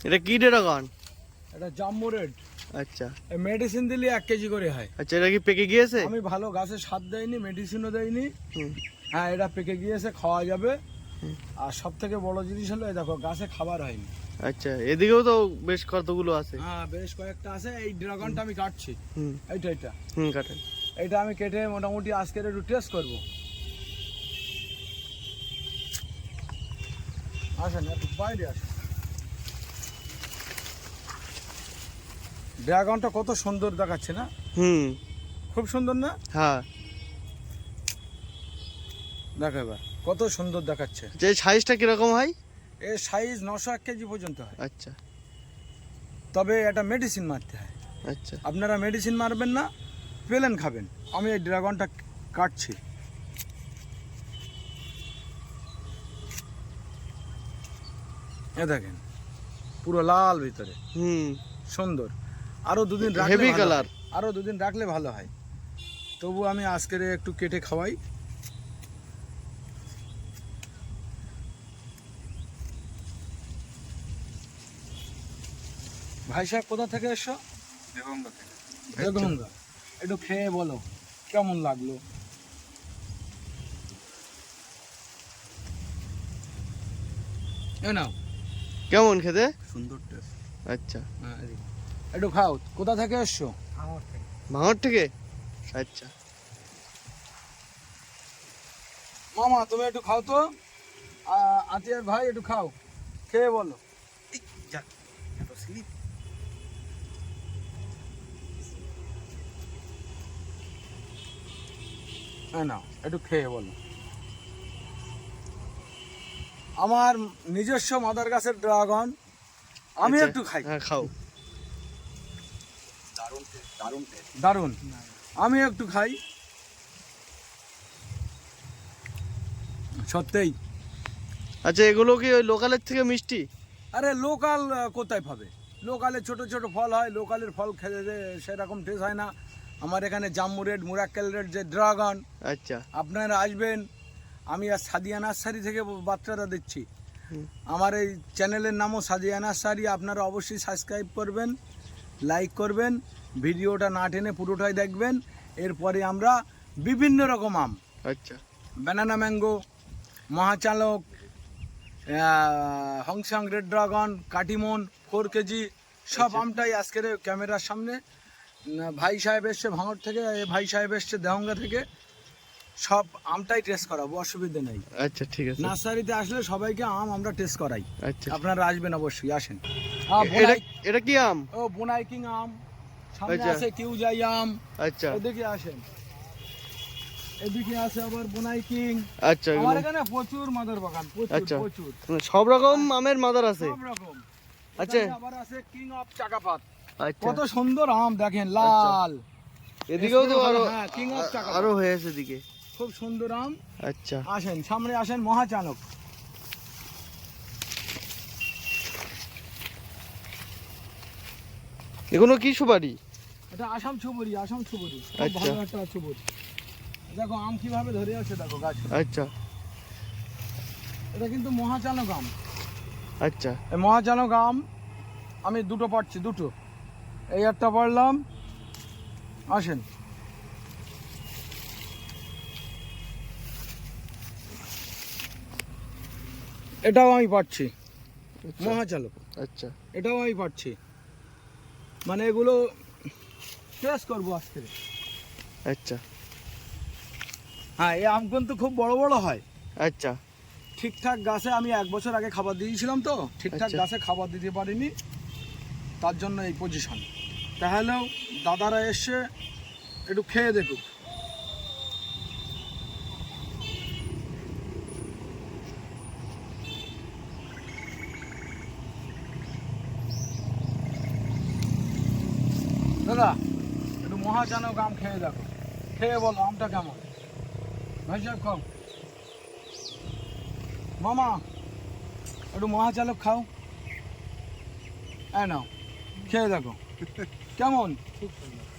এটা কি ড্রাগন? এটা জাম্বো রেড। আচ্ছা, এই মেডিসিন দিলে 1 কেজি করে হয়। আচ্ছা, এটা কি পেকে গিয়েছে? আমি ভালো গাছে স্বাদ দেয়নি, মেডিসিনও দেয়নি। হুম। হ্যাঁ, এটা পেকে গিয়েছে, খাওয়া যাবে। হুম। আর সব থেকে বড় জিনিস হলো এই দেখো গাছে খাবার হয়নি। আচ্ছা, এদিকেও তো বেশ কতগুলো আছে। হ্যাঁ, বেশ কয়েকটা আছে। এই ড্রাগনটা আমি কাটছি। হুম। এইটা কাটেন। এইটা আমি কেটে মোটামুটি আজকের একটু টেস্ট করবো। আসেন একটু বাইরে আসেন। ড্রাগনটা কত সুন্দর দেখাচ্ছে না? খুব সুন্দর না? হ্যাঁ। দেখো এবার কত সুন্দর দেখাচ্ছে। যে সাইজটা কিরকম হয়? এর সাইজ 901 কেজি পর্যন্ত হয়। আচ্ছা, তবে এটা মেডিসিন মারতে হয়। আচ্ছা। আপনারা মেডিসিন মারবেন না, প্লেন খাবেন। আমি এই ড্রাগনটা কাটছি। এ দেখেন পুরো লাল ভিতরে, সুন্দর। আরো দুদিন রাখলে হেভি ভালো কালার। হয়। আরো দুদিন রাখলে ভালো হয়। তবু আমি আজকের একটু কেটে খাওয়াই। ভাই সাহেব কোথা থেকে এসছো? দেবঙ্গ থেকে। দেবঙ্গা। একটু খেয়ে বলো কেমন লাগলো। এ নাও। কেমন খেতে? সুন্দর টেস্ট। আচ্ছা, একটু খাও। কোথা থেকে এসছো? ভাঙর থেকে। আচ্ছা, মামা তুমি একটু খাও তো। আতিয়ার ভাই একটু খাও, খেয়ে বলো। নাও একটু খেয়ে বলো। আমার নিজস্ব মাদার গাছের ড্রাগন, আমি আচ্ছা, একটু খাই। হ্যাঁ, খাও। দারুণ। আমি একটু খাই। সত্যিই। আচ্ছা, এগুলো কি ওই লোকালের থেকে মিষ্টি? আরে লোকাল কোথায় পাবে? লোকালে ছোট ছোট ফল হয়, লোকালের ফল খেলে সেরকম টেস্ট হয় না। আমার এখানে জাম্বু রেড, মুরাক্কেল রেড যে ড্রাগন। আচ্ছা, আপনারা আসবেন। আমি আর সাদিয়া নার্সারি থেকে বাচ্চারা দিচ্ছি। হুম। আমার এই চ্যানেলের নামও সাদিয়া নার্সারি। আপনারা অবশ্যই সাবস্ক্রাইব করবেন, লাইক করবেন, ভিডিওটা না টেনে পুরোটাই দেখবেন। এরপরে আমরা বিভিন্ন রকম আম, আচ্ছা, ব্যানানা ম্যাঙ্গো, মহাচালক, হংসং রেড ড্রাগন, কাটিমন 4 কেজি সব আচ্ছা। আমটাই আজকের ক্যামেরার সামনে। ভাই সাহেব এসছে ভাঙড় থেকে, ভাই সাহেব এসছে দেহঙ্গা থেকে। সব আমটাই টেস্ট করাবো, অসুবিধা নেই। আচ্ছা, ঠিক আছে। নার্সারিতে আসলে সবাইকে আম আমরা টেস্ট করাই। আচ্ছা, আপনারা আসবেন অবশ্যই, আসেন। এটা কি আম? ও বোনাই কিং আম, সামনে আচ্ছা। আছে কিউজাই আম। আচ্ছা, এদিকে আসেন, এদিকে আছে আবার বোনাই কিং। আচ্ছা, আমার এখানে প্রচুর মাদার বাগান, আচ্ছা। প্রচুর সব রকম আমের মাদার আছে। সব রকম। আচ্ছা। এখানে আবার আছে কিং অফ চাকাপাত। আচ্ছা, কত সুন্দর আম দেখেন, লাল। এদিকেও তো আরো হ্যাঁ, কিং অফ চাকাপাত আরো হয়েছে এদিকে। খুব সুন্দর আম। আচ্ছা, আসেন সামনে, আসেন মহাচানক। এগুলো কি সুপারি? এটা আসাম ছুবুরি, আসাম ছুবুরি। খুব আচ্ছা। ভালো একটা ছুবুরি। দেখো আম কিভাবে ধরে আছে, দেখো গাছ। আচ্ছা, এটা কিন্তু মহাচানক আম। আচ্ছা, এই মহাচানক আম আমি দুটো পাচ্ছি, দুটো। এই একটা পারলাম। আসেন, এটাও আমি পাচ্ছি, মহাচালক। আচ্ছা, এটাও আমি পাচ্ছি। মানে এগুলো টেস্ট করবো আজকে। আচ্ছা, হ্যাঁ, এই আম কিন্তু খুব বড় বড় হয়। আচ্ছা, ঠিকঠাক গাছে আমি 1 বছর আগে খাবার দিয়েছিলাম, তো ঠিকঠাক আচ্ছা। গাছে খাবার দিতে পারিনি, তার জন্য এই পজিশন। তাহলেও দাদারা এসে একটু খেয়ে দেখুক। দাদা একটু মহাচানক আম খেয়ে দেখো, খেয়ে বলো আমটা কেমন। ভাই সাহেব খাও। মামা একটু মহাচালক খাও। নাও খেয়ে দেখো কেমন। খুব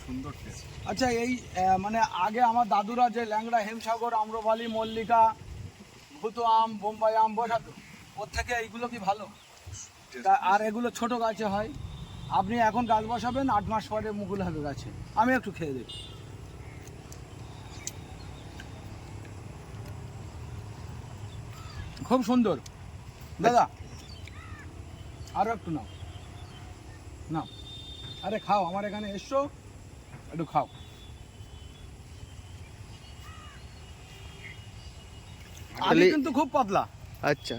সুন্দর টেস্ট। আচ্ছা, এই মানে আগে আমার দাদুরা যে ল্যাংড়া, হেমসাগর, আম্রপালি, মল্লিকা, ভুতো আম, বোম্বাই আম বসাতো, ওর থেকে এইগুলো কি ভালো? আর এগুলো ছোট গাছে হয়। আপনি এখন গাছ বসাবেন, 8 মাস পরে মুকুল হবে গাছে। আমি একটু খেয়ে দেখি। খুব সুন্দর দাদা, আরো একটু নাও নাও। আরে খাও, আমার এখানে এসছো, একটু খাও। আটি কিন্তু খুব পাতলা। আচ্ছা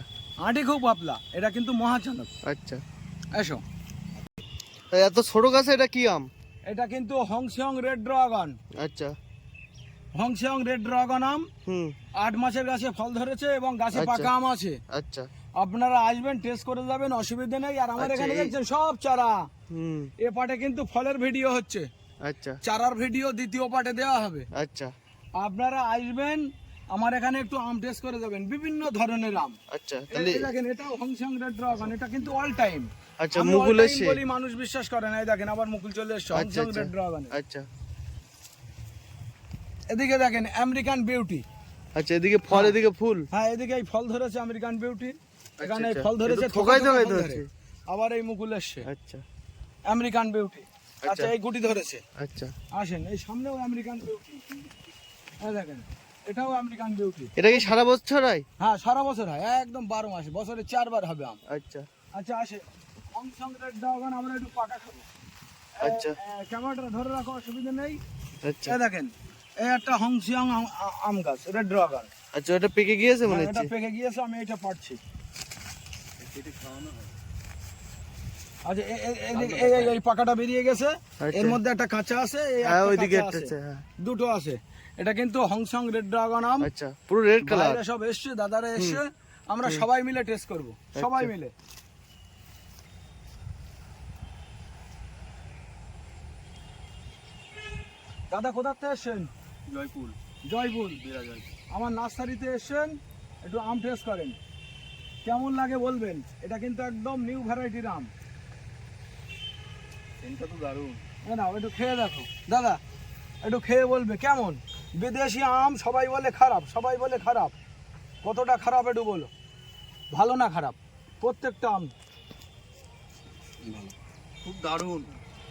আটি খুব পাতলা, এটা কিন্তু মহাচানক। আচ্ছা। এসো। এত ছোট গাছে এটা কি আম? এটা কিন্তু হংসিয়ং রেড ড্রাগন। আচ্ছা। হংসিয়ং রেড ড্রাগন আম। 8 মাসের গাছে ফল ধরেছে এবং গাছে আচ্ছা। পাকা আম আছে। আচ্ছা। আপনারা আসবেন, টেস্ট করে যাবেন, অসুবিধা নেই। আর আমার আচ্ছা, এখানে দেখছেন সব চারা। হুম। এ পাটে কিন্তু ফলের ভিডিও হচ্ছে, আচ্ছা চারার ভিডিও দ্বিতীয় পাটে দেওয়া হবে। আচ্ছা আপনারা আসবেন, আমার এখানে একটু আম টেস্ট করে যাবেন, বিভিন্ন ধরনের আম। আচ্ছা। তাহলে এই দেখেন, এটাও হংসিয়ং রেড ড্রাগন, এটা কিন্তু অল টাইম। আচ্ছা, আমি মুকুল all time এসে। বলি, মানুষ বিশ্বাস করে না। এই দেখেন আবার মুকুল চলে এসছে আচ্ছা হংসিয়ং আচ্ছা রেড ড্রাগন। আচ্ছা এদিকে দেখেন আমেরিকান বিউটি। আচ্ছা। এদিকে ফল, এদিকে ফুল। হ্যাঁ, এদিকে এই ফল ধরেছে আমেরিকান বিউটি, এখানে এই আচ্ছা, ফল ধরেছে, এটা থোকায় থোকা থোকায় ফল ধরেছে। ধরে। আবার এই মুকুল এসছে আচ্ছা আমেরিকান বিউটি। আচ্ছা। আচ্ছা, এই গুটি ধরেছে। আচ্ছা। আসেন, এই সামনেও আমেরিকান বিউটি। এই দেখেন, এটাও আমেরিকান বিউটি। এটা কি সারা বছর হয়? হ্যাঁ, সারা বছর হয়, একদম 12 মাসে, বছরে 4 বার হবে আম। আচ্ছা আচ্ছা, আসেন। হংসিয়ং রেড ড্রাগন আমরা একটু পাকা খাবো। আচ্ছা ক্যামেরাটা ধরে রাখো, অসুবিধা নেই। আচ্ছা এই দেখেন, এই একটা হংসিয়ং আম গাছ, এটা ড্রাগন। আচ্ছা। ওটা পেকে গিয়েছে মনে এটা হচ্ছে। পেকে গিয়েছে, আমি এটা পাচ্ছি। আচ্ছা, এই পাকাটা বেরিয়ে গেছে, আচ্ছা। এর মধ্যে একটা কাঁচা আছে, এই হ্যাঁ, একটা ওইদিকে কাঁচা একটা আছে, আছে, হ্যাঁ। দুটো আছে। এটা কিন্তু হংসিয়ং রেড ড্রাগন আম। আচ্ছা, পুরো রেড কালার। ভাইরা সব এসছে, দাদারা এসছে, আমরা সবাই মিলে টেস্ট করব, সবাই আচ্ছা। মিলে। দাদা কোথা থেকে এসছেন? জয়পুর। জয়পুর। আমার নার্সারিতে এসছেন, একটু আম টেস্ট করেন, কেমন লাগে বলবেন। এটা কিন্তু একদম নিউ ভ্যারাইটির আম। এটা তো দারুণ। না, একটু খেয়ে দেখো দাদা, একটু খেয়ে বলবে কেমন। বিদেশি আম সবাই বলে খারাপ, সবাই বলে খারাপ, কতটা খারাপ একটু বলো, ভালো না খারাপ, প্রত্যেকটা আম খুব দারুণ।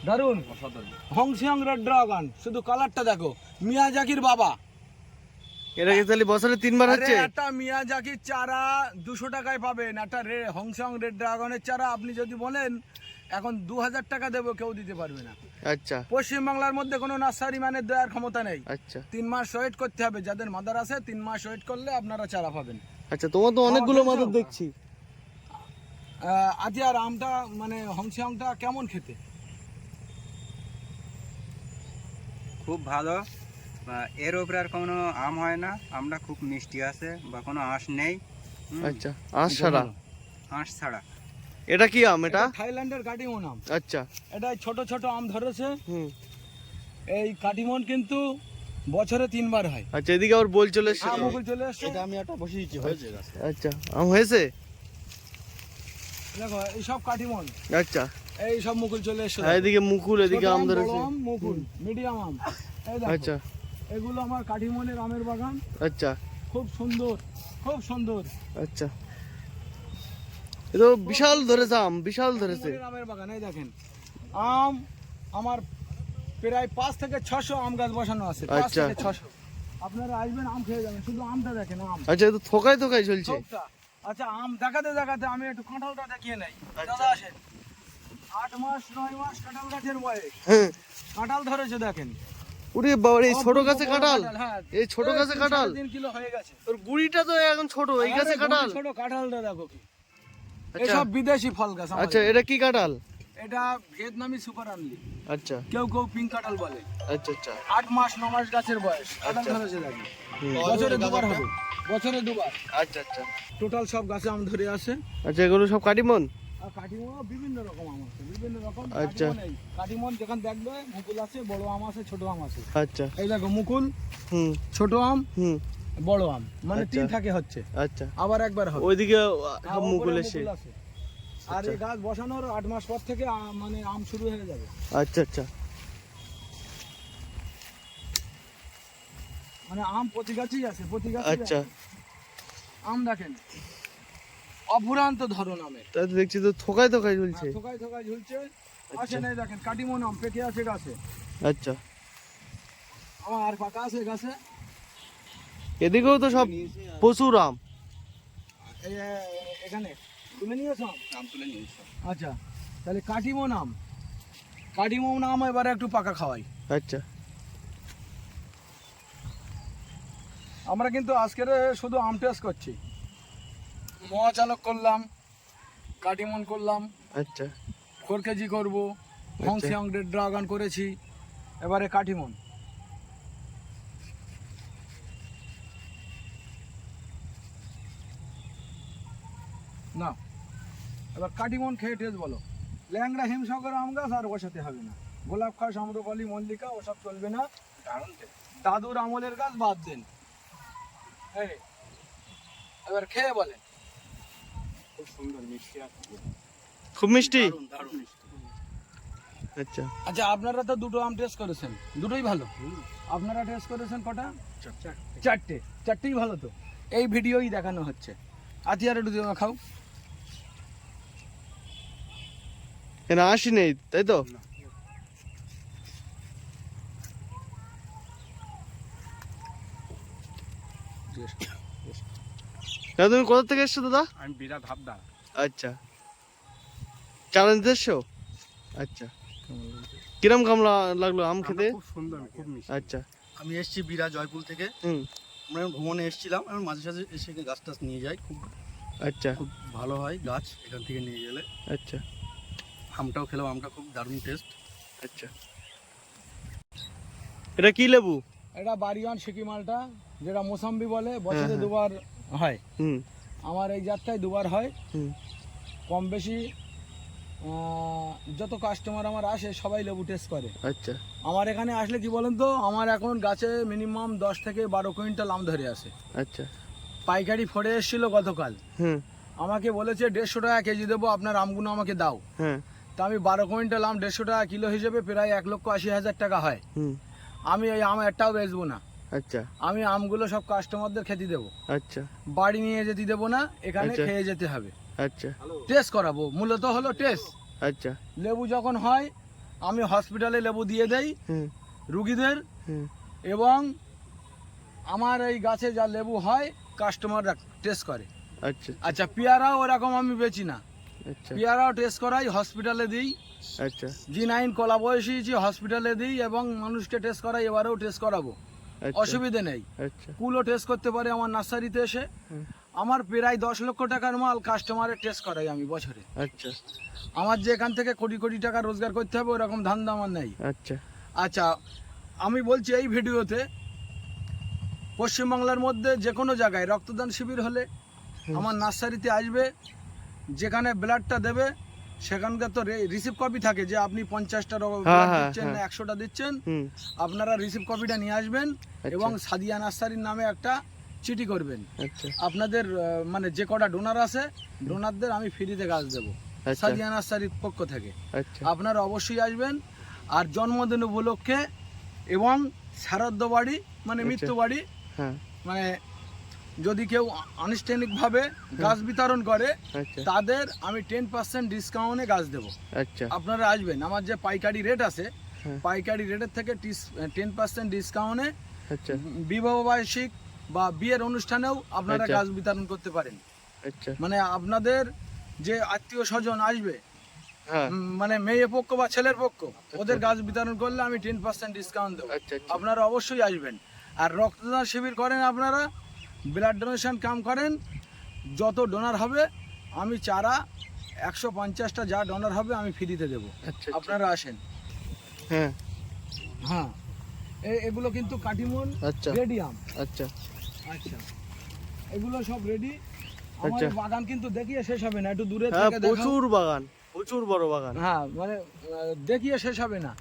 দারুণ। অসাধারণ। হংসিয়ং রেড ড্রাগন, শুধু কালারটা দেখো, মিয়াজাকির বাবা। এটা কি তাহলে বছরে 3 বার আরে, হচ্ছে? একটা মিয়াজাকির চারা 200 টাকায় পাবেন। একটা হংসিয়ং রেড ড্রাগনের চারা আপনি যদি বলেন এখন 2000 টাকা দেবো, কেউ দিতে পারবে না। আচ্ছা পশ্চিমবাংলার মধ্যে কোনো নার্সারি ম্যানের দেওয়ার ক্ষমতা নেই। আচ্ছা 3 মাস ওয়েট করতে হবে, যাদের মাদার আছে 3 মাস ওয়েট করলে আপনারা চারা পাবেন। আচ্ছা। তোমার তো অনেকগুলো আমার মাদুর কাছেও। দেখছি। আচ্ছা, আর আমটা মানে হংসিয়ংটা কেমন খেতে? খুব ভালো। এর উপরে আর কোনো আম হয় না। আমটা খুব মিষ্টি আছে, বা কোনো আঁশ নেই। আচ্ছা। আশ ছাড়া? আঁশ ছাড়া। এটা কি আম? এটা থাইল্যান্ডের কাটিমন আম। আচ্ছা। এটা ছোট ছোট আম ধরেছে। হুম। এই কাটিমন কিন্তু বছরে 3 বার হয়। আচ্ছা। এদিকে আবার বল চলে এসছে। মুকুল চলে এসছে। এটা আমি একটা বসিয়েছি, হয়েছে গাছে। আচ্ছা। আম হয়েছে? দেখো, এই সব কাটিমন, আচ্ছা। এই সব মুকুল চলে এসছে। আর এদিকে মুকুল, এদিকে ছোট আম আম, ধরেছে। বড় আম, মুকুল, মিডিয়াম আম। এই দেখো, আচ্ছা এগুলো আমার কাটিমনের আমের বাগান। আচ্ছা খুব সুন্দর, খুব সুন্দর। আচ্ছা। এ তো বিশাল ধরেছে আম, বিশাল ধরেছে। কাটিমনের আমের বাগান। এই দেখেন, আম আমার প্রায় 5 থেকে 600 আম গাছ বসানো আছে। 5 আচ্ছা। থেকে 600। আপনারা আসবেন, আম খেয়ে যাবেন, শুধু আমটা দেখেন, আম আচ্ছা। এ তো থোকায় থোকায় চলছে। সবটা। আচ্ছা, আম দেখাতে দেখাতে আমি একটু কাঁঠালটা দেখিয়ে নেই। আচ্ছা। দাদা আসেন। 8 মাস 9 মাস কাঁঠাল গাছের বয়স, হ্যাঁ। কাঁঠাল ধরেছে দেখেন। ওরে বাবা, এই ছোট গাছে বড় কাঁঠাল? হ্যাঁ। এই ছোট গাছে কাঁঠাল? 3 কিলো হয়ে গেছে। ওর গুড়িটা তো এখন ছোট, এই গাছে আরে, কাঁঠাল? ছোট কাঁঠালটা দেখো কি। আচ্ছা। এসব বিদেশি ফল গাছ আমাদের। আচ্ছা। এটা কি কাঁঠাল? এটা ভিয়েতনামি সুপার আনলি, আচ্ছা কেউ কেউ পিঙ্ক কাঁঠাল বলে। আচ্ছা আচ্ছা 8 মাস 9 মাস গাছের বয়স, কাঁঠাল ধরেছে দেখেন। বছরে 2 বার হবে, বছরে 2 বার। আচ্ছা আচ্ছা টোটাল সব গাছে আম ধরে আছে। আচ্ছা। এগুলো সব কাটিমন? আর কাটিমন বিভিন্ন রকম আম আছে, বিভিন্ন রকম। আচ্ছা। কাটিমন এই, কাটিমন যেখানে দেখবে মুকুল আছে, বড় আম আছে, ছোট আম আছে। আচ্ছা। এই দেখো মুকুল, হুম ছোট আম, হুম। বড় আম, মানে আচ্ছা। 3 থাকে হচ্ছে। আচ্ছা। আবার একবার হবে। ওইদিকে আর সব ওপরে মুকুল এসে। আছে। আর এই গাছ বসানোর 8 মাস পর থেকে মানে আম শুরু হয়ে যাবে। আচ্ছা আচ্ছা মানে আম প্রতি গাছেই আছে, প্রতি গাছে আচ্ছা। আম দেখেন। অফুরান্ত ধরন আমের। তাই তো দেখছি তো থোকায় থোকায় ঝুলছে। থোকায় থোকায় ঝুলছে। আসে নাই দেখেন কাটিমন আম পেকে আছে গাছে। আচ্ছা, আমার আর পাকা আছে গাছে। এদিকেও তো সব প্রচুর আম। এখানে তুলে নিয়েছ আম? আম তুলে নিয়েছি। আচ্ছা, তাহলে কাটিমন আম, কাটিমন আম এবারে একটু পাকা খাওয়াই। আচ্ছা, আমরা কিন্তু আজকের শুধু আম টেস্ট করছি। মহাচালক করলাম, কাটিমন করলাম, আচ্ছা, 4 কেজি করবো, হংসিয়ং রেড ড্রাগন করেছি, এবারে কাটিমন। না, এবার কাটিমন খেয়ে টেস্ট বলো। ল্যাংড়া হিমসাগর আম গাছ আর বসাতে হবে না, গোলাপ খাস, আম্রপালি, মল্লিকা ওসব চলবে না। দারুণ টেস্ট। দাদুর আমলের গাছ বাদ দেন। এই, এবার খেয়ে বলেন। খুব সুন্দর মিষ্টি আছে। খুব মিষ্টি। দারুণ মিষ্টি। আচ্ছা, আচ্ছা, আপনারা তো দুটো আম টেস্ট করেছেন, দুটোই ভালো। আপনারা টেস্ট করেছেন কটা? চারটে। চারটেই ভালো তো। এই ভিডিওই দেখানো হচ্ছে। আতিয়ার একটু খাও। এখানে আসি নেই তাই তো? দাদা তুমি কোথা থেকে এসছো দাদা? আমি বিরাট হাবদা। আচ্ছা, চ্যালেঞ্জ এসছো? আচ্ছা, কিরম কামলা লাগলো আম খেতে? খুব সুন্দর, খুব মিষ্টি। আচ্ছা, আমি এসেছি বিরা জয়পুর থেকে। আমরা এখন ভ্রমণে এসেছিলাম, আমি মাঝে সাঝে এসে গাছ টাছ নিয়ে যাই, খুব আচ্ছা, খুব ভালো হয় গাছ এখান থেকে নিয়ে গেলে। আচ্ছা, আমটাও খেলাম, আমটা খুব দারুণ টেস্ট। আচ্ছা। এটা কি লেবু? এটা বাড়িওয়ান সিকিমালটা, যেটা মোসাম্বি বলে, বছরে হ্যাঁ। দুবার হয়। হুম, আমার এই জাতটায় দুবার হয়। হুম, কম বেশি যত কাস্টমার আমার আসে সবাই লেবু টেস্ট করে। আচ্ছা, আমার এখানে আসলে কি বলেন তো, আমার এখন গাছে মিনিমাম 10 থেকে 12 কুইন্টাল আম ধরে আছে। আচ্ছা, পাইকারি ফড়ে এসেছিল গতকাল, হুম, আমাকে বলেছে 150 টাকা কেজি দেবো, আপনার আমগুলো আমাকে দাও। হ্যাঁ, তা আমি 12 কুইন্টাল আম 150 টাকা কিলো হিসেবে প্রায় 1,80,000 টাকা হয়। হুম, আমি এই আম একটাও বেচবো না। আচ্ছা, আমি আমগুলো সব কাস্টমারদের খেতে দেবো, আচ্ছা, বাড়ি নিয়ে যেতে দেবো না, এখানে আচ্ছা। খেয়ে যেতে হবে। আচ্ছা, টেস্ট করাবো, মূলত হলো টেস্ট। আচ্ছা, লেবু যখন হয় আমি হসপিটালে লেবু দিয়ে দেই হুম, রুগীদের, হুম, এবং আমার এই গাছে যা লেবু হয় কাস্টমাররা টেস্ট করে। আচ্ছা, আচ্ছা, পেয়ারাও ওরকম আমি বেচি না, আচ্ছা, পেয়ারাও টেস্ট করাই, হসপিটালে দিই। আচ্ছা, G9 কলা বয়সিয়েছি, হসপিটালে দিই এবং মানুষকে টেস্ট করাই, এবারেও টেস্ট করাবো, আচ্ছা, অসুবিধে নেই। আচ্ছা, কুলও টেস্ট করতে পারে আমার নার্সারিতে এসে। হুম। আমার প্রায় 10 লক্ষ টাকার মাল কাস্টমারের টেস্ট করাই আমি বছরে। আচ্ছা, আমার যে এখান থেকে কোটি কোটি টাকা রোজগার করতে হবে ওরকম ধান্দা আমার নেই। আচ্ছা, আচ্ছা, আমি বলছি এই ভিডিওতে, পশ্চিমবাংলার মধ্যে যে কোনো জায়গায় রক্তদান শিবির হলে আমার নার্সারিতে আসবে, যেখানে ব্লাডটা দেবে সেখানকার তো রিসিভ কপি থাকে যে আপনি 50টা ব্লাড হ্যাঁ, দিচ্ছেন না হ্যাঁ। 100টা দিচ্ছেন, হুম, আপনারা রিসিভ কপিটা নিয়ে আসবেন এবং সাদিয়া নার্সারির নামে একটা চিঠি করবেন। আচ্ছা, আপনাদের মানে যে কটা ডোনার আছে ডোনারদের আমি ফ্রিতে গাছ দেবো আচ্ছা, সাদিয়া নার্সারির পক্ষ থেকে। আচ্ছা, আপনারা অবশ্যই আসবেন। আর জন্মদিন উপলক্ষে এবং শ্রাদ্ধ বাড়ি মানে আচ্ছা। মৃত্যু বাড়ি, হ্যাঁ, মানে যদি কেউ আনুষ্ঠানিকভাবে গাছ বিতরণ করে আচ্ছা, তাদের আমি 10% ডিসকাউন্টে গাছ দেবো। আচ্ছা, আপনারা আসবেন, আমার যে পাইকারি রেট আছে হ্যাঁ। পাইকারি রেটের থেকে 10% ডিসকাউন্টে আচ্ছা, বিবাহবার্ষিক বা বিয়ের অনুষ্ঠানেও আপনারা আচ্ছা। গাছ বিতরণ করতে পারেন। আচ্ছা, মানে আপনাদের যে আত্মীয় স্বজন আসবে, হ্যাঁ, মানে মেয়ে পক্ষ বা ছেলের পক্ষ, ওদের গাছ বিতরণ করলে আমি 10% ডিসকাউন্ট দেবো। আচ্ছা, আচ্ছা, আপনারা অবশ্যই আসবেন। আর রক্তদান শিবির করেন, আপনারা ব্লাড ডোনেশন কাম করেন, যত ডোনার হবে আমি চারা 150টা যা ডোনার হবে আমি ফ্রিতে দেবো। আচ্ছা, আপনারা আসেন। হ্যাঁ, হ্যাঁ, এগুলো কিন্তু কাটিমন আচ্ছা, রেডিয়াম। আচ্ছা, আচ্ছা, এগুলো সব রেডি। আমার আচ্ছা। বাগান কিন্তু দেখিয়ে শেষ হবে না, একটু দূরে হ্যাঁ, থেকে দেখাও। প্রচুর বাগান, প্রচুর বড় বাগান, হ্যাঁ, মানে দেখিয়ে শেষ হবে না।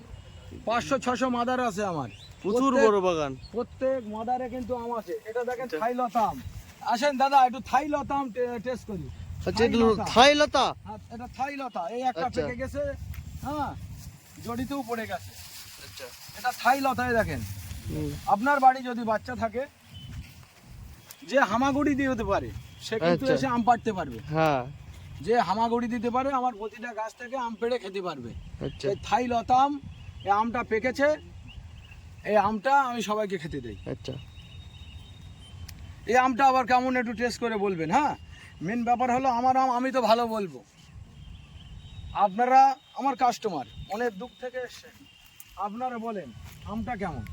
500-600 মাদার আছে আমার, প্রচুর প্রত্যেক- বড় বাগান। প্রত্যেক মাদারে কিন্তু আম আছে। এটা দেখেন আচ্ছা। থাই লতা আম। আসেন দাদা, একটু থাই লতা আম টেস্ট করি। আচ্ছা, থাই এগুলো লতা। থাই লতা। হ্যাঁ, এটা থাই লতা। এই একটা আচ্ছা। পেকে গেছে, হ্যাঁ, জড়িতেও পড়ে গেছে। আচ্ছা, এটা থাই লতায় দেখেন। হুম, আপনার বাড়ি যদি বাচ্চা থাকে যে হামাগুড়ি দিয়ে হতে পারে, সে কিন্তু আচ্ছা। এসে আম পাড়তে পারবে, হ্যাঁ যে হামাগুড়ি দিতে পারে আমার প্রতিটা গাছ থেকে আম পেড়ে খেতে পারবে। আচ্ছা এই থাই লতাম, এই আমটা পেকেছে, এই আমটা আমি সবাইকে খেতে দেই। আচ্ছা এই আমটা আবার কেমন একটু টেস্ট করে বলবেন। হ্যাঁ, মেন ব্যাপার হলো আমার আম আমি তো ভালো বলবো, আপনারা আমার কাস্টমার, অনেক দূর থেকে এসছেন, আপনারা বলেন আমটা কেমন।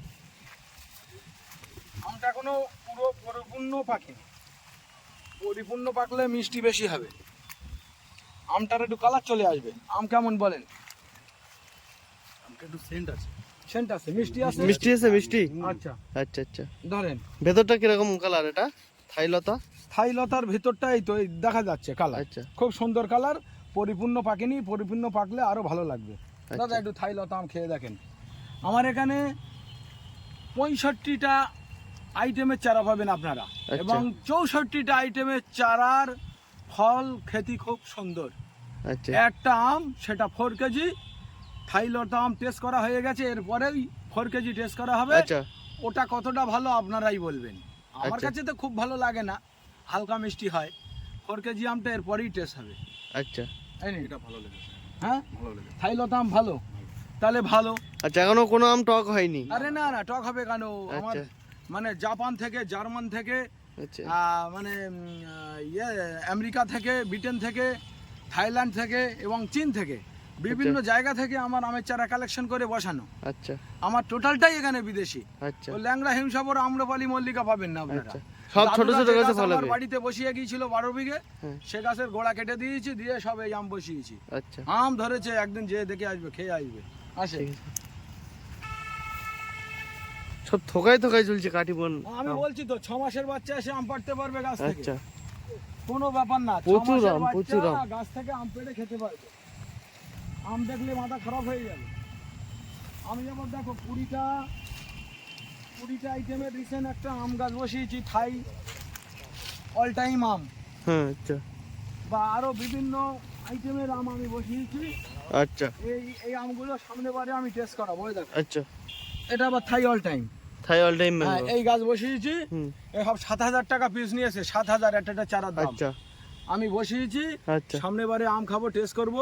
আমটা কোনো পুরো পরিপূর্ণ পাকেনি, পরিপূর্ণ পাকলে মিষ্টি বেশি হবে, আমটার একটু কালার চলে আসবে। আম কেমন বলেন? আমটা একটু সেন্ট আছে। সেন্ট আছে, মিষ্টি আছে। মিষ্টি আছে মিষ্টি আচ্ছা আচ্ছা আচ্ছা ধরেন, ভেতরটা কিরকম কালার এটা থাইলতা থাই লতার ভিতরটাই তো এই দেখা যাচ্ছে কালার, আচ্ছা খুব সুন্দর কালার, পরিপূর্ণ পাকেনি, পরিপূর্ণ পাকলে আরো ভালো লাগবে। দাদা একটু থাই লতা আম খেয়ে দেখেন। আমার এখানে 65টা আইটেমের চারা পাবেন আপনারা, এবং 64টা আইটেমের চারার ফল খেতে খুব সুন্দর। আচ্ছা একটা আম সেটা 4 কেজি, থাই লতা আম টেস্ট করা হয়ে গেছে, এরপরেই 4 কেজি টেস্ট করা হবে। আচ্ছা ওটা কতটা ভালো আপনারাই বলবেন। আমার আচ্ছা। কাছে তো খুব ভালো লাগে না, হালকা মিষ্টি হয়। 4 কেজি আমটা এরপরেই টেস্ট হবে। আচ্ছা তাই না? এটা ভালো লেগেছে, হ্যাঁ, ভালো লেগেছে। থাই লতা আম ভালো, তাহলে ভালো। আচ্ছা এখনো কোনো আম টক হয়নি আরে না না, টক হবে কেন? আমার আচ্ছা। মানে জাপান থেকে, জার্মান থেকে, আচ্ছা মানে আমেরিকা থেকে, ব্রিটেন থেকে, থাইল্যান্ড থেকে এবং চীন থেকে, বিভিন্ন জায়গা থেকে আমার আমের চারা কালেকশন করে বসানো। আচ্ছা আমার টোটালটাই এখানে বিদেশি। আচ্ছা ও ল্যাংড়া, হিমসাগর, আম্রপালি, মল্লিকা পাবেন না আপনারা। আচ্ছা সব ছোট দাদুরা ছোট যে গাছে গাছ আমার ফলাবে বাড়িতে বসিয়ে গিয়েছিল 12 বিঘে, হ্যাঁ। সে গাছের গোড়া কেটে দিয়েছি, দিয়ে সব এই আম বসিয়েছি। আচ্ছা আম ধরেছে, একদিন যে দেখে আসবে, খেয়ে আসবে। আসে, ঠিক আছে সব থোকায় থোকায় চলছে কাটি বোন আমি বলছি তো 6 মাসের বাচ্চা এসে আম পাড়তে পারবে গাছ থেকে, আচ্ছা কোনো ব্যাপার না। 6 প্রচুর মাসের আম, বাচ্চা প্রচুর আম। গাছ থেকে আম পেড়ে খেতে পারবে। আম দেখলে মাথা খারাপ হয়ে যাবে। আমি যেমন দেখো 20টা আইটেমের রিসেন্ট একটা আম গাছ বসিয়েছি, থাই অল টাইম আম, হ্যাঁ আচ্ছা বা আরো বিভিন্ন আইটেমের আম আমি বসিয়েছি। আচ্ছা এই আমগুলো সামনে বারে আমি টেস্ট করাবো। ওই দেখো, আচ্ছা এটা আবার থাই অল টাইম। থাই অল টাইম হ্যাঁ, ম্যাঙ্গো এই গাছ বসিয়েছি, হুম এই সব 7000 টাকা পিস নিয়েছে, 7000 একটা চারার দাম। আচ্ছা আমি বসিয়েছি, আচ্ছা সামনে বারে আম খাবো, টেস্ট করব,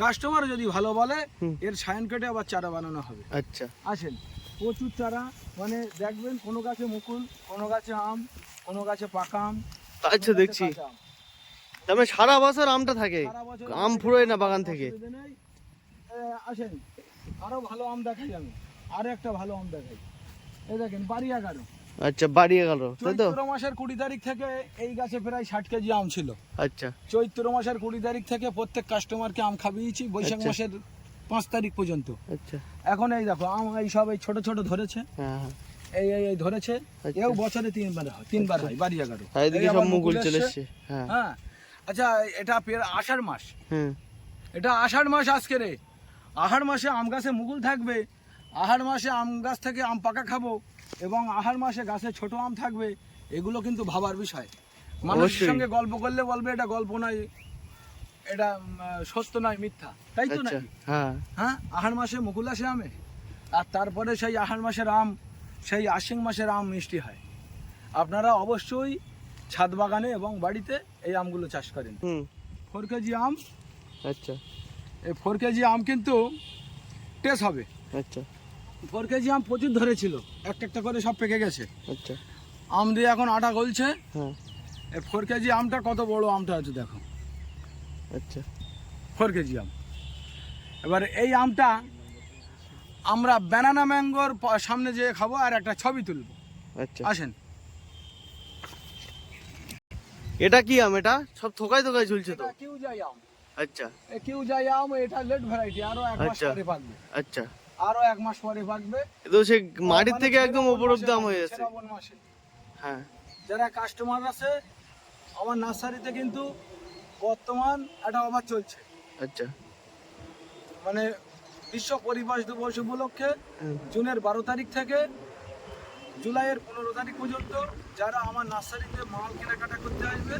কাস্টমার যদি ভালো বলে হুম। এর সায়ন কেটে আবার চারা বানানো হবে। আচ্ছা আসেন, প্রচুর চারা, মানে দেখবেন কোনো গাছে মুকুল, কোনো গাছে আম, কোনো গাছে পাকা আম, আচ্ছা কোনো গাছে দেখছি কাঁচা আম। তার মানে সারা বছর আমটা থাকে সারা বছর আম ফুরোয় না বাগান থেকে অসুবিধা নেই। আসেন, আরো ভালো আম দেখাই আমি, আরো একটা ভালো আম দেখাই। এই দেখেন, বাড়ি 11, আচ্ছা বাড়িয়ে গেল তাই তো চৈত্র মাসের 20 তারিখ থেকে এই গাছে প্রায় 60 কেজি আম ছিল। আচ্ছা চৈত্র মাসের 20 তারিখ থেকে প্রত্যেক কাস্টমারকে আম খাবিয়েছি বৈশাখ আচ্ছা। মাসের 5 তারিখ পর্যন্ত। আচ্ছা এখন এই দেখো আম এই সব এই ছোট ছোট ধরেছে, হ্যাঁ হ্যাঁ এই ধরেছে, আচ্ছা। এও বছরে 3বার হয়, 3বার হয় বাড়ি 11। আর এদিকে এই সব আবার মুকুল চলে এসছে। এসছে হ্যাঁ হ্যাঁ, আচ্ছা এটা আষাঢ় মাস, হুম এটা আষাঢ় মাস আজকে রে। আষাঢ় মাসে আম গাছে মুকুল থাকবে, আষাঢ় মাসে আম গাছ থেকে আম পাকা খাবো, এবং আষাঢ় মাসে গাছে ছোট আম থাকবে। এগুলো কিন্তু ভাবার বিষয়। মানুষের অবশ্যই। সঙ্গে গল্প করলে বলবে এটা গল্প নয়, এটা সত্য নয়, মিথ্যা, তাই তো আচ্ছা নাকি? হ্যাঁ হ্যাঁ, আষাঢ় মাসে মুকুল আসে আমে, আর তারপরে সেই আষাঢ় মাসের আম, সেই আশ্বিন মাসের আম মিষ্টি হয়। আপনারা অবশ্যই ছাদ বাগানে এবং বাড়িতে এই আমগুলো চাষ করেন। হুম 4 কেজি আম, আচ্ছা এই 4 কেজি আম কিন্তু টেস্ট হবে। আচ্ছা 4 কেজি আম প্রচুর ধরেছিল, একটা একটা করে সব পেকে গেছে। আচ্ছা আম দিয়ে এখন আটা গলছে। হ্যাঁ এই 4 কেজি আমটা কত বড় আমটা আছে দেখো, আচ্ছা 4 কেজি আম। এবার এই আমটা আমরা ব্যানানা ম্যাঙ্গোর সামনে যেয়ে খাবো আর একটা ছবি তুলবো। আচ্ছা আসেন, এটা কি আম এটা সব থোকায় থোকায় ঝুলছে তো এটা কিউ যাই আম, আচ্ছা এই কিউ যাই আম, এটা লেট ভ্যারাইটি, আরো 1 মাস আচ্ছা। পরে পাকবে, আচ্ছা আরো 1 মাস পরে পাকবে। এ তো সে মাটির মানে থেকে একদম শ্রাবণ ওপর মাসে অব্দি আম হয়, হয়ে যাচ্ছে শ্রাবণ মাসে। হ্যাঁ যারা কাস্টমার আছে আমার নার্সারিতে কিন্তু বর্তমান একটা অফার চলছে, আচ্ছা মানে বিশ্ব পরিবেশ দিবস উপলক্ষে হুম, জুনের 12 তারিখ থেকে জুলাইয়ের 15 তারিখ পর্যন্ত যারা আমার নার্সারিতে মাল কেনাকাটা করতে আসবে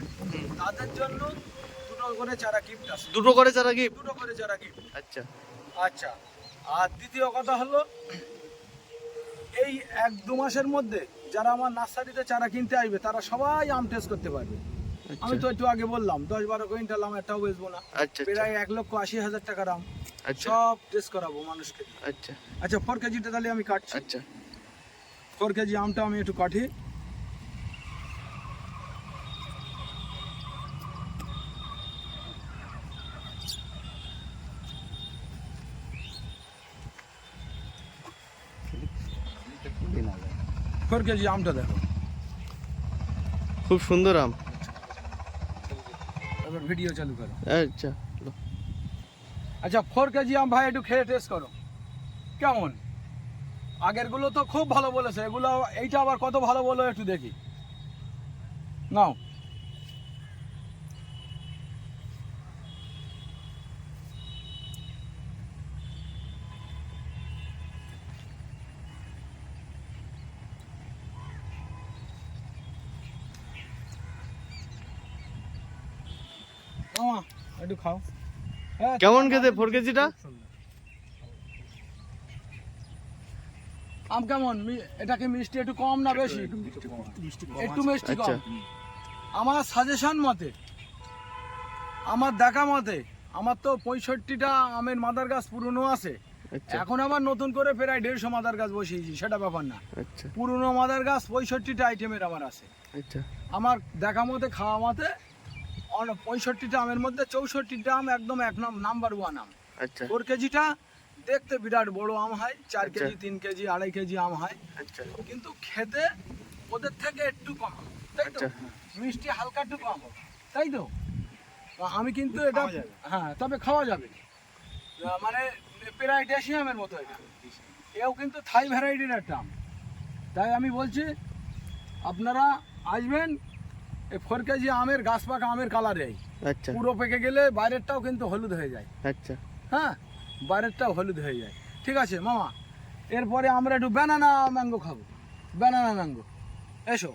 তাদের জন্য 2টো করে চারা গিফট আছে, দুটো করে চারা কি 2টো করে চারা গিফট। আচ্ছা আচ্ছা, আর দ্বিতীয় কথা হলো এই 1-2 মাসের মধ্যে যারা আমার নার্সারিতে চারা কিনতে আসবে তারা সবাই আম টেস্ট করতে পারবে। আমি তো একটু আগে বললাম 10-12 কুইন্টাল আম একটাও বেচবো না, আচ্ছা আচ্ছা প্রায় 1,80,000 টাকার আম আচ্ছা সব টেস্ট করাবো মানুষকে। আচ্ছা আচ্ছা 4 কেজিটা তাহলে আমি কাটছি। আচ্ছা 4 কেজি আমটা আমি একটু কাটি। ফোর কেজি আমটা দেখো, খুব সুন্দর আম। এবার ভিডিও চালু করো। আচ্ছা আচ্ছা 4 কেজি আম ভাই একটু খেয়ে টেস্ট করো কেমন। আগেরগুলো তো খুব ভালো বলেছে, এগুলো এইটা আবার কত ভালো বলো একটু দেখি। নাও মামা একটু খাও। হ্যাঁ, কেমন খেতে 4 কেজিটা? আম কেমন? এটা কি মিষ্টি একটু কম না বেশি? একটু মিষ্টি আচ্ছা। কম। আমার সাজেশন মতে, আমার দেখা মতে, আমার তো 65টা আমের মাদার গাছ পুরনো আছে, আচ্ছা এখন আবার নতুন করে প্রায় 150 মাদার গাছ বসিয়েছি, সেটা ব্যাপার না। আচ্ছা পুরনো মাদার গাছ 65টা আইটেমের আমার আছে। আচ্ছা আমার দেখা মতে, খাওয়া মতে 65টা আমের মধ্যে 64টা আম একদম নাম্বার 1 আম। আচ্ছা 4 কেজিটা দেখতে বিরাট বড় আম হয়, 4 আচ্ছা। কেজি 3 কেজি 2.5 কেজি আম হয়, আচ্ছা কিন্তু খেতে ওদের থেকে একটু কম, তাই তো? আচ্ছা। মিষ্টি হালকা একটু কম, তাই তো? আমি কিন্তু এটা, হ্যাঁ তবে খাওয়া যাবে, মানে প্রায় দেশি আমের মতো এটা। এও কিন্তু থাই ভ্যারাইটির একটা আম। তাই আমি বলছি আপনারা আসবেন, এই 4 কেজি আমের গাছ পাকা আমের কালারে আচ্ছা পুরো পেকে গেলে বাইরেরটাও কিন্তু হলুদ হয়ে যায়। আচ্ছা হ্যাঁ, বাইরেরটাও হলুদ হয়ে যায়। ঠিক আছে মামা, এরপরে আমরা একটু ব্যানানা ম্যাঙ্গো খাবো। ব্যানানা ম্যাঙ্গো, এসো।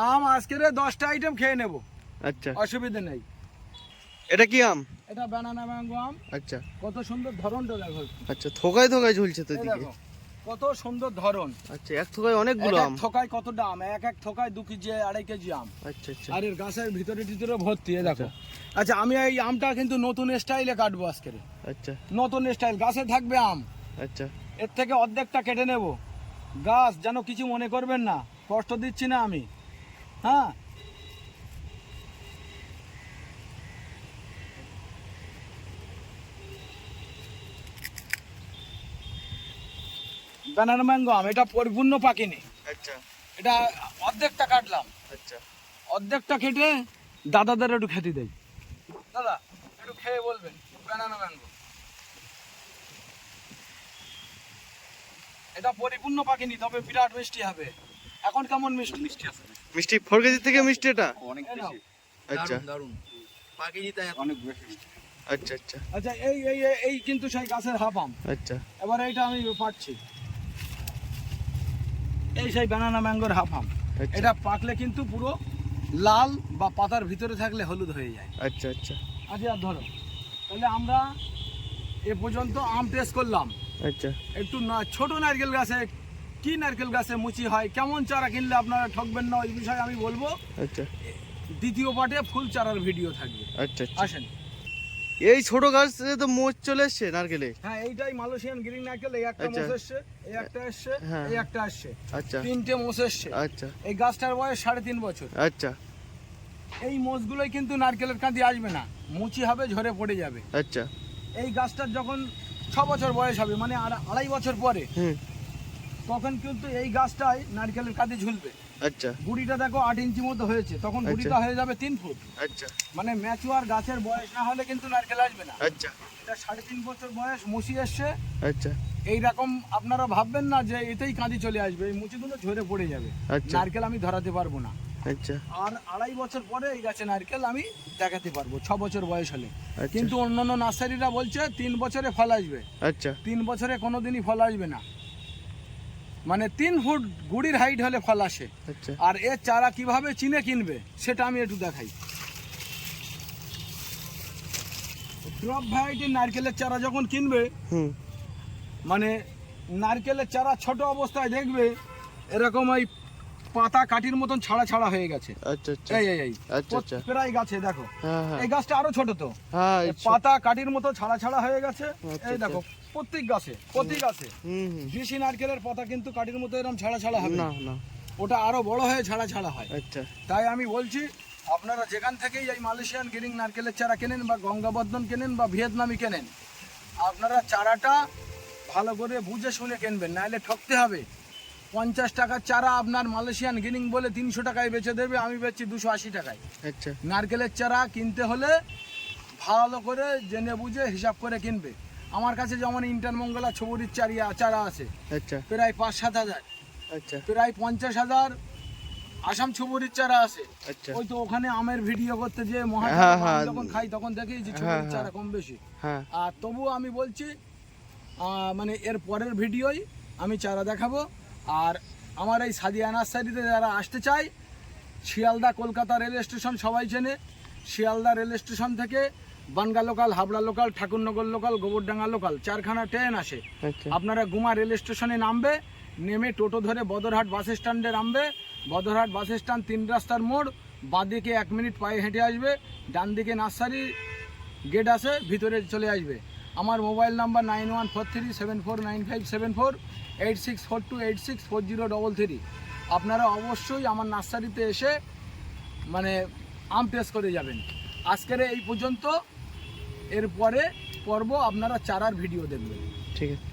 আম আজকের 10টা আইটেম খেয়ে নেব, আচ্ছা অসুবিধা নেই। এটা কি আম? এটা ব্যানানা ম্যাঙ্গো আম, আচ্ছা কত সুন্দর ধরনটা দেখো। আচ্ছা থোকায় থোকায় ঝুলছে তো এই এদিকে। দেখো কত সুন্দর ধরন। আচ্ছা এক থোকায় অনেকগুলো এক আম। থোকায় কতটা আম, এক থোকায় 2 কেজি 2.5 কেজি আম, আচ্ছা আচ্ছা আর এর গাছের ভিতরে ভর্তি। এই দেখো। আচ্ছা আমি এই আমটা কিন্তু নতুন স্টাইলে কাটবো আজকে, আচ্ছা নতুন স্টাইল। গাছে থাকবে আম, আচ্ছা এর থেকে অর্ধেকটা কেটে নেব। গাছ যেন কিছু মনে করবেন না, কষ্ট দিচ্ছি না আমি। হ্যাঁ, ব্যানানা ম্যাঙ্গো আম, এটা পরিপূর্ণ পাকেনি, আচ্ছা এটা অর্ধেকটা কাটলাম। আচ্ছা অর্ধেকটা কেটে দাদাদের একটু খেতে দেই। দাদা একটু খেয়ে বলবেন ব্যানানা ম্যাঙ্গো। এটা পরিপূর্ণ পাকেনি, তবে বিরাট মিষ্টি হবে। এখন কেমন মিষ্টি? মিষ্টি আছে, মিষ্টি 4 কেজি থেকে মিষ্টি এটা? অনেক এই নাও। বেশি। আচ্ছা দারুণ পাকেনি তাই অনেক বেশি। আচ্ছা আচ্ছা আচ্ছা এই এই এই কিন্তু সেই গাছের হাফ আম। আচ্ছা এবার এইটা আমি পাচ্ছি, এই সেই ব্যানানা ম্যাঙ্গোর হাফ আম। আচ্ছা। এটা পাকলে কিন্তু পুরো লাল, বা পাতার ভিতরে থাকলে হলুদ হয়ে যায়। আচ্ছা আচ্ছা আচ্ছা আর ধরো, তাহলে আমরা এ পর্যন্ত আম টেস্ট করলাম। আচ্ছা একটু না ছোট নারকেল গাছে, কি নারকেল গাছে মুচি হয়, কেমন চারা কিনলে আপনারা ঠকবেন না, ওই বিষয়ে আমি বলবো। আচ্ছা দ্বিতীয় পার্টে ফুল চারার ভিডিও থাকবে, আচ্ছা আচ্ছা আসেন। এই ছোট গাছে তো মোচ চলে এসছে নারকেলে। হ্যাঁ এইটাই মালয়েশিয়ান গ্রিন নারকেল। এই একটা আচ্ছা। মোষ এসছে, এই একটা এসছে, হ্যাঁ। এই একটা আসছে, আচ্ছা 3টে মোষ এসছে। আচ্ছা এই গাছটার বয়স 3.5 বছর। আচ্ছা এই মোষগুলোই কিন্তু নারকেলের কাঁদি আসবে না, মুচি হবে, ঝরে পড়ে যাবে। আচ্ছা এই গাছটার যখন 6 বছর বয়স হবে, মানে 2.5 বছর পরে, হুম তখন কিন্তু এই গাছটাই নারকেলের কাঁদি ঝুলবে। আচ্ছা গুড়িটা দেখো 8 ইঞ্চি মতো হয়েছে, তখন আচ্ছা। গুড়িটা হয়ে যাবে 3 ফুট। আচ্ছা মানে ম্যাচুয়ার গাছের বয়স না হলে কিন্তু নারকেল আসবে না। আচ্ছা এটা 3.5 বছর বয়স, মুচি এসছে। আচ্ছা এইরকম আপনারা ভাববেন না যে এতেই কাঁদি চলে আসবে, এই মুচিগুলো ঝরে পড়ে যাবে। আচ্ছা। নারকেল আমি ধরাতে পারবো না। আচ্ছা আর 2.5 বছর পরে এই গাছে নারকেল আমি দেখাতে পারবো, 6 বছর বয়স হলে। আচ্ছা। কিন্তু অন্যান্য নার্সারিরা বলছে 3 বছরে ফল আসবে। আচ্ছা 3 বছরে কোনোদিনই ফল আসবে না, মানে 3 ফুট গুড়ির হাইট হলে ফল আসে। আচ্ছা আর এর চারা কিভাবে চিনে কিনবে সেটা আমি একটু দেখাই। ক্রপ ভ্যারাইটির নারকেলের চারা যখন কিনবে, হুম মানে নারকেলের চারা ছোট অবস্থায় দেখবে এরকম ওই পাতা কাঠির মতন ছাড়া ছাড়া হয়ে গেছে। আচ্ছা আচ্ছা এই আচ্ছা আচ্ছা প্রায় গাছে দেখো, হ্যাঁ হ্যাঁ এই গাছটা আরো ছোট তো, হ্যাঁ এই পাতা কাঠির মতো ছাড়া ছাড়া হয়ে গেছে। আচ্ছা, এই দেখো প্রতি গাছে হুম হুম দেশি নারকেলের পাতা কিন্তু কাঠির মতো এরকম ছাড়া ছাড়া হবে না না, না ওটা আরো বড় হয়ে ছাড়া ছাড়া হয়। আচ্ছা তাই আমি বলছি আপনারা যেখান থেকেই এই মালয়েশিয়ান গিরিং নারকেলের চারা কেনেন বা গঙ্গাবর্ধন কেনেন বা ভিয়েতনামি কেনেন, আপনারা চারাটা ভালো করে বুঝে শুনে কিনবেন, নাহলে ঠকতে হবে। 50 টাকার চারা আপনার মালয়েশিয়ান গিরিং বলে 300 টাকায় বেচে দেবে, আমি বেচছি 280 টাকায়। আচ্ছা নারকেলের চারা কিনতে হলে ভালো করে জেনে বুঝে হিসাব করে কিনবে। আমার কাছে যেমন ইন্টারমঙ্গলা ছবুরির চারা আছে আচ্ছা প্রায় 5-7 হাজার, আচ্ছা প্রায় 50,000 আসাম ছবুরির চারা আছে। আচ্ছা ওই তো ওখানে আমের ভিডিও করতে যে হ্যাঁ, মহাটাকা হ্যাঁ। যখন খাই তখন দেখি যে হ্যাঁ, ছবুরির চারা হ্যাঁ। কম বেশি। হ্যাঁ আর তবুও আমি বলছি মানে এর পরের ভিডিওই আমি চারা দেখাবো। আর আমার এই সাদিয়া নার্সারিতে যারা আসতে চায়, শিয়ালদা কলকাতা রেল স্টেশন সবাই চেনে, শিয়ালদা রেল স্টেশন থেকে Bangaon local, Habra local, Thakurnagar local, Gobardanga local 4খানা ট্রেন আসে। আচ্ছা আপনারা গুমা রেল স্টেশনে নামবে, নেমে টোটো ধরে বদরহাট বাস স্ট্যান্ডে নামবে। বদরহাট বাস স্ট্যান্ড 3 রাস্তার মোড়, বাঁদিকে 1 মিনিট পায়ে হেঁটে আসবে, ডান দিকে নার্সারি গেট আছে, ভিতরে চলে আসবে। আমার মোবাইল নাম্বার 9143749574, 8642864033। আপনারা অবশ্যই আমার নার্সারিতে এসে মানে আম টেস্ট করে যাবেন। আজকের এই পর্যন্ত, এরপরে পর্ব আপনারা চারার ভিডিও দেখবেন। ঠিক আছে।